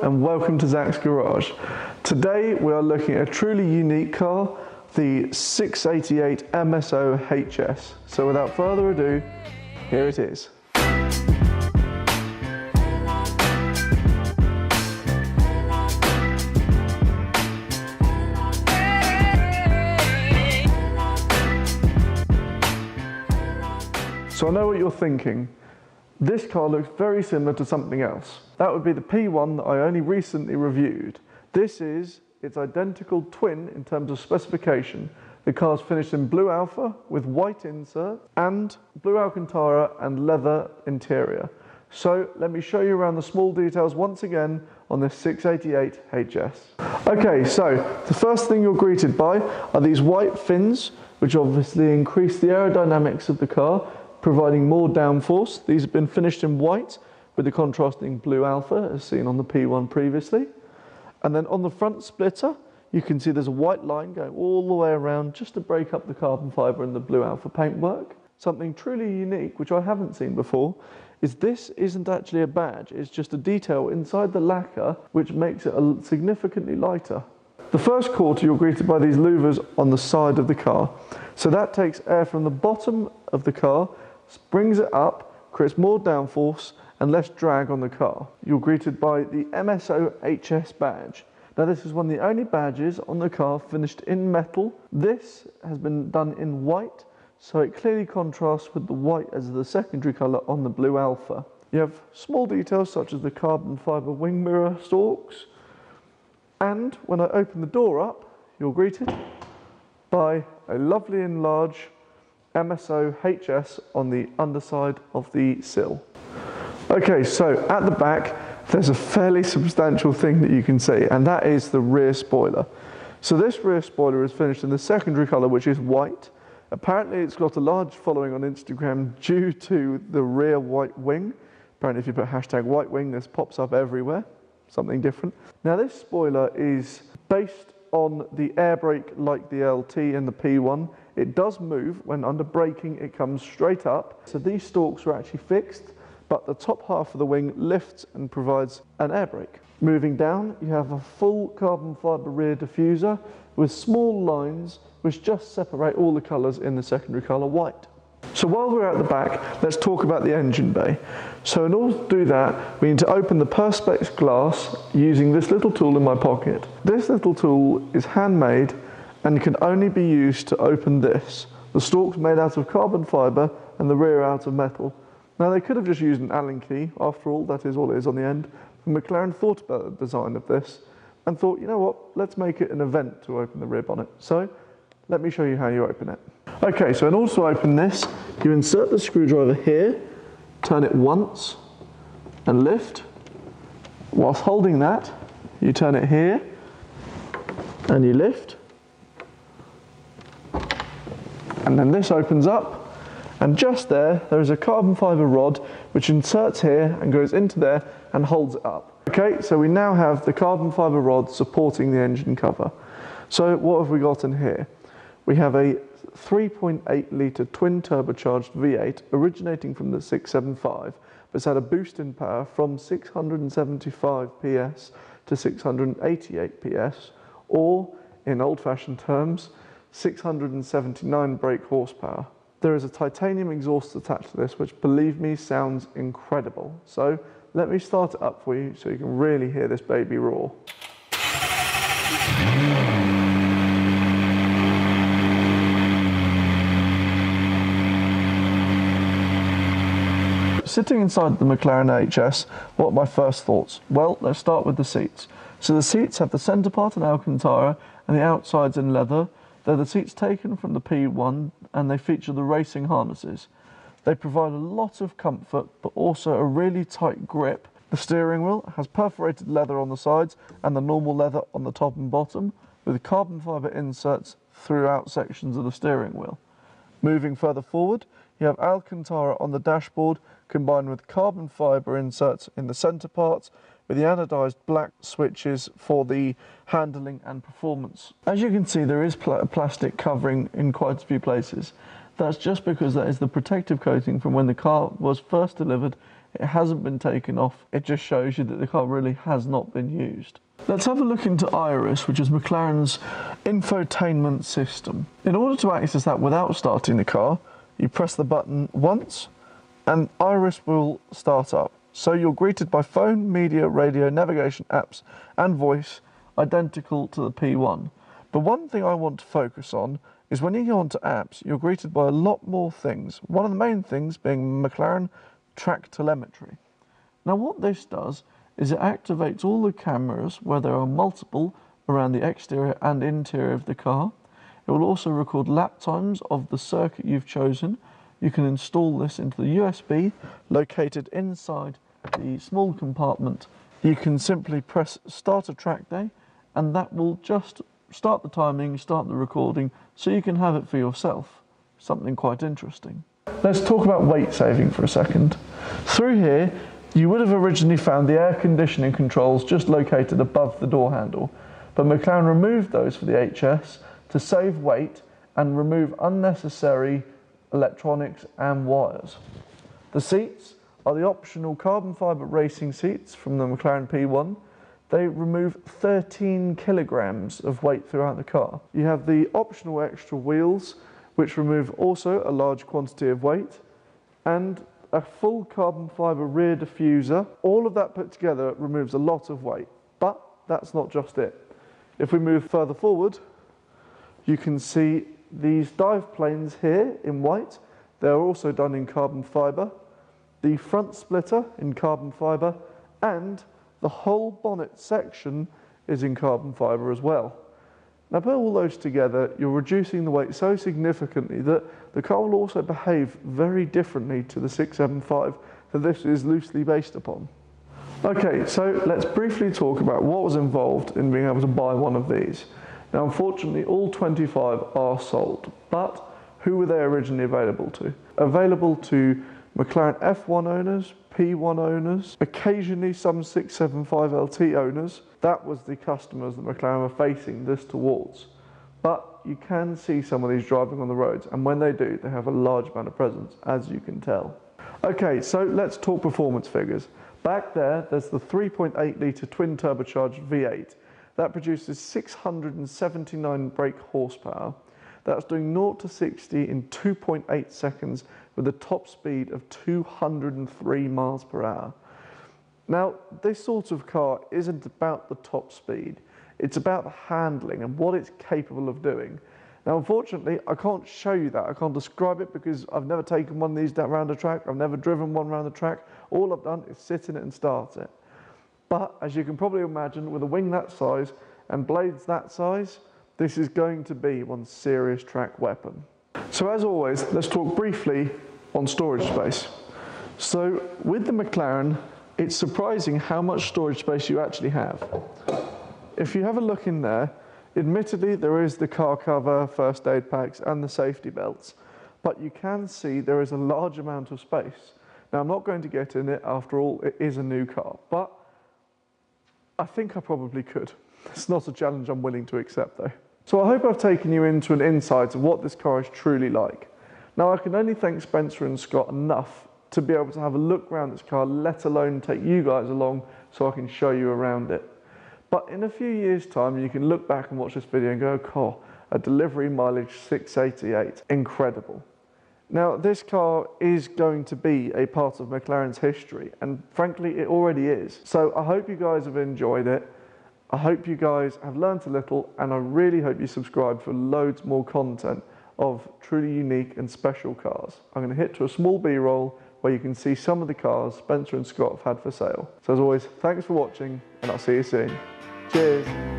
and welcome to Zach's Garage. Today we are looking at a truly unique car, the 688 MSO HS. So without further ado, here it is. So I know what you're thinking. This car looks very similar to something else. That would be the P1 that I only recently reviewed. This is its identical twin in terms of specification. The car's finished in blue alpha with white insert and blue Alcantara and leather interior. So let me show you around the small details once again on this 688 HS. Okay, so the first thing you're greeted by are these white fins, which obviously increase the aerodynamics of the car, providing more downforce. These have been finished in white with the contrasting blue alpha as seen on the P1 previously. And then on the front splitter, you can see there's a white line going all the way around just to break up the carbon fibre and the blue alpha paintwork. Something truly unique, which I haven't seen before, is this isn't actually a badge, it's just a detail inside the lacquer which makes it significantly lighter. The first quarter you're greeted by these louvers on the side of the car. So that takes air from the bottom of the car, brings it up, creates more downforce and less drag on the car. You're greeted by the MSO HS badge. Now this is one of the only badges on the car finished in metal. This has been done in white, so it clearly contrasts with the white as the secondary colour on the blue alpha. You have small details such as the carbon fibre wing mirror stalks, and when I open the door up, you're greeted by a lovely and large MSO HS on the underside of the sill. Okay, so at the back, there's a fairly substantial thing that you can see, and that is the rear spoiler. So this rear spoiler is finished in the secondary colour, which is white. Apparently it's got a large following on Instagram due to the rear white wing. Apparently if you put hashtag white wing, this pops up everywhere, something different. Now this spoiler is based on the air brake like the LT and the P1. It does move. When under braking it comes straight up. So these stalks are actually fixed, but the top half of the wing lifts and provides an air brake. Moving down, you have a full carbon fibre rear diffuser with small lines which just separate all the colours in the secondary colour white. So while we're at the back, let's talk about the engine bay. So in order to do that, we need to open the Perspex glass using this little tool in my pocket. This little tool is handmade and can only be used to open this. The stalk's made out of carbon fibre and the rear out of metal. Now they could have just used an Allen key, after all, that is all it is on the end. But Mclaren thought about the design of this and thought, you know what, let's make it an event to open the rear bonnet. So let me show you how you open it. Okay, so in order to open this, you insert the screwdriver here, turn it once and lift. Whilst holding that, you turn it here and you lift. And then this opens up, and just there is a carbon fibre rod which inserts here and goes into there and holds it up. Okay, so we now have the carbon fibre rod supporting the engine cover. So what have we got in here? We have a 3.8 litre twin turbocharged V8 originating from the 675, but it's had a boost in power from 675 PS to 688 PS, or in old-fashioned terms, 679 brake horsepower. There is a titanium exhaust attached to this, which, believe me, sounds incredible. So let me start it up for you so you can really hear this baby roar. Sitting inside the Mclaren HS, what are my first thoughts? Well, let's start with the seats. So the seats have the centre part in Alcantara and the outsides in leather. They're the seats taken from the P1 and they feature the racing harnesses. They provide a lot of comfort but also a really tight grip. The steering wheel has perforated leather on the sides and the normal leather on the top and bottom, with carbon fibre inserts throughout sections of the steering wheel. Moving further forward, you have Alcantara on the dashboard combined with carbon fibre inserts in the centre parts, with the anodised black switches for the handling and performance. As you can see, there is plastic covering in quite a few places. That's just because that is the protective coating from when the car was first delivered It hasn't been taken off. It just shows you that the car really has not been used. Let's have a look into Iris, which is McLaren's infotainment system. In order to access that without starting the car, you press the button once and Iris will start up. So you're greeted by phone, media, radio, navigation, apps and voice, identical to the P1. But one thing I want to focus on is when you go onto apps, you're greeted by a lot more things. One of the main things being McLaren track telemetry. Now what this does is it activates all the cameras, where there are multiple, around the exterior and interior of the car. It will also record lap times of the circuit you've chosen. You can install this into the USB located inside the small compartment. You can simply press start a track day and that will just start the timing, start the recording, so you can have it for yourself. Something quite interesting. Let's talk about weight saving for a second. Through here, you would have originally found the air conditioning controls just located above the door handle, but McLaren removed those for the HS to save weight and remove unnecessary electronics and wires. The seats are the optional carbon fibre racing seats from the McLaren P1. They remove 13 kilograms of weight throughout the car. You have the optional extra wheels, which remove also a large quantity of weight, and a full carbon fibre rear diffuser. All of that put together removes a lot of weight, but that's not just it. If we move further forward, you can see these dive planes here in white. They're also done in carbon fibre. The front splitter in carbon fibre, and the whole bonnet section is in carbon fibre as well. Now put all those together, you're reducing the weight so significantly that the car will also behave very differently to the 675 that this is loosely based upon. Okay, so let's briefly talk about what was involved in being able to buy one of these. Now unfortunately all 25 are sold, but who were they originally available to? Available to McLaren F1 owners, P1 owners, occasionally some 675 LT owners. That was the customers that McLaren were facing this towards. But you can see some of these driving on the roads, and when they do, they have a large amount of presence, as you can tell. Okay, so let's talk performance figures. Back there's the 3.8 litre twin turbocharged V8. That produces 679 brake horsepower. That's doing 0 to 60 in 2.8 seconds with a top speed of 203 miles per hour. Now, this sort of car isn't about the top speed. It's about the handling and what it's capable of doing. Now, unfortunately, I can't show you that. I can't describe it because I've never taken one of these around a track. I've never driven one around the track. All I've done is sit in it and start it. But as you can probably imagine, with a wing that size and blades that size, this is going to be one serious track weapon. So as always, let's talk briefly on storage space. So with the McLaren, it's surprising how much storage space you actually have. If you have a look in there, admittedly there is the car cover, first aid packs and the safety belts, but you can see there is a large amount of space. Now I'm not going to get in it, after all it is a new car, but I think I probably could. It's not a challenge I'm willing to accept though. So I hope I've taken you into an insight of what this car is truly like. Now I can only thank Spencer and Scott enough to be able to have a look around this car, let alone take you guys along so I can show you around it. But in a few years' time, you can look back and watch this video and go, oh, a delivery mileage 688, incredible. Now, this car is going to be a part of McLaren's history, and frankly, it already is. So I hope you guys have enjoyed it. I hope you guys have learnt a little, and I really hope you subscribe for loads more content of truly unique and special cars. I'm going to hit to a small B-roll where you can see some of the cars Spencer and Scott have had for sale. So as always, thanks for watching, and I'll see you soon. Cheers.